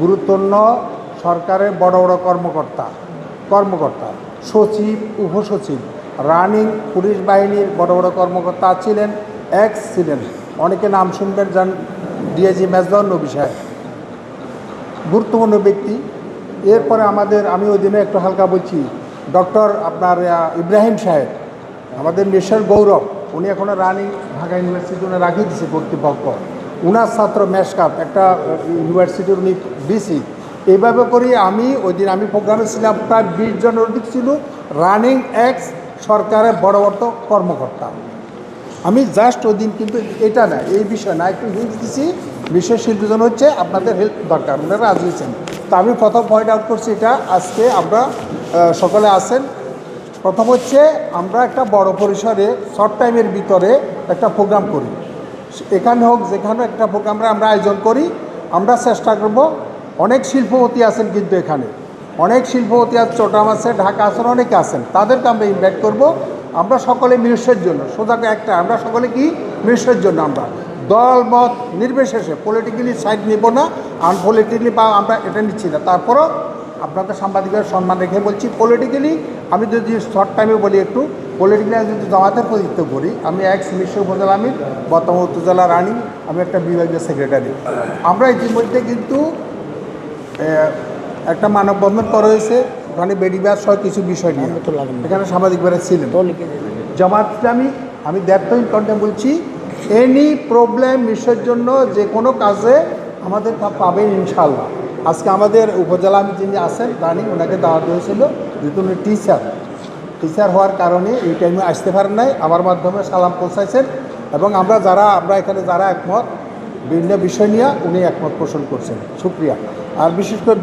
গুরুত্বপূর্ণ সরকারের বড় বড় কর্মকর্তা সচিব, উপসচিব, রানিং পুলিশ বাহিনীর বড় বড় কর্মকর্তা ছিলেন, ছিলেন, অনেকে নাম শুনবেন, যান ডিআইজি মেজবাহুর নবী সাহেব, গুরুত্বপূর্ণ ব্যক্তি। এরপরে আমি ওই দিনে একটু হালকা বলছি, ডক্টর ইব্রাহিম সাহেব, আমাদের মিশর গৌরব, উনি এখনও রানিং ঢাকা ইউনিভার্সিটি উনি রাখিয়ে দিয়েছে কর্তৃপক্ষ, উনার ছাত্র মেশকাত একটা ইউনিভার্সিটির উনি ডিসি। এইভাবে করি ওই দিন আমি প্রোগ্রামে ছিলাম, প্রায় 20 জনের অধিক ছিল রানিং সরকারের বড় বড় কর্মকর্তা। আমি জাস্ট ওই দিন কিন্তু এটা না, এই বিষয় না, একটু হিন্ট দিচ্ছি। বিশেষ শিল্পীজন হচ্ছে আপনাদের হেল্প দরকার, ওনারা রাজি হয়েছেন। তো আমি প্রথম পয়েন্ট আউট করছি এটা, আজকে আমরা সকলে আছেন। প্রথম হচ্ছে আমরা একটা বড় পরিসরে শর্ট টাইমের ভিতরে একটা প্রোগ্রাম করি, এখানে হোক যেখানে একটা প্রোগ্রামটা আমরা আয়োজন করি। আমরা চেষ্টা করব, অনেক শিল্পপতি আছেন কিন্তু এখানে অনেক শিল্পপতি আছে, চট্টগ্রাম আছে, ঢাকা আছেন, অনেকে আছেন, তাদেরকে আমরা ইনভাইট করব। আমরা সকলে মিলিশের জন্য, সোজা একটা আমরা সকলে কি মিলিশের জন্য, আমরা দল মত নির্বিশেষে পলিটিক্যালি সাইড নিব না, আনপলিটিক্যালি বা আমরা এটা নিচ্ছি না। তারপরও আপনাদের সাংবাদিকের সম্মান রেখে বলছি, পলিটিক্যালি আমি যদি শর্ট টাইমে বলি, একটু পলিটিক্যালি যদি জামাতের প্রতিনিধিত্ব করি, আমি মিশর উপজেলা আমির, বর্তমান উপজেলা রানিং, আমি একটা বিভাগীয় সেক্রেটারি। আমরা ইতিমধ্যে কিন্তু একটা মানববন্ধন করা হয়েছে, ওখানে বেডিবাস সহ কিছু বিষয় নিয়ে, এখানে সাংবাদিকরা ছিলেন। জামাত ইসলামী, আমি দ্যাটপয়েন্ট কন্টে বলছি, এনি প্রবলেম মিশের জন্য যে কোনো কাজে আমাদের পাবেন ইনশাল্লাহ। আজকে আমাদের উপজেলা আমি যিনি আছেন রানিং, ওনাকে দাওয়াত হয়েছিল, যেহেতু উনি টিচার হওয়ার কারণে এই টাইমে আসতে পারেন নাই, আমার মাধ্যমে সালাম পৌঁছাইছেন। এবং আমরা এখানে যারা একমত, বিভিন্ন বিষয় নিয়ে উনি একমত পোষণ করছেন, শুক্রিয়া। আর বিশেষ করে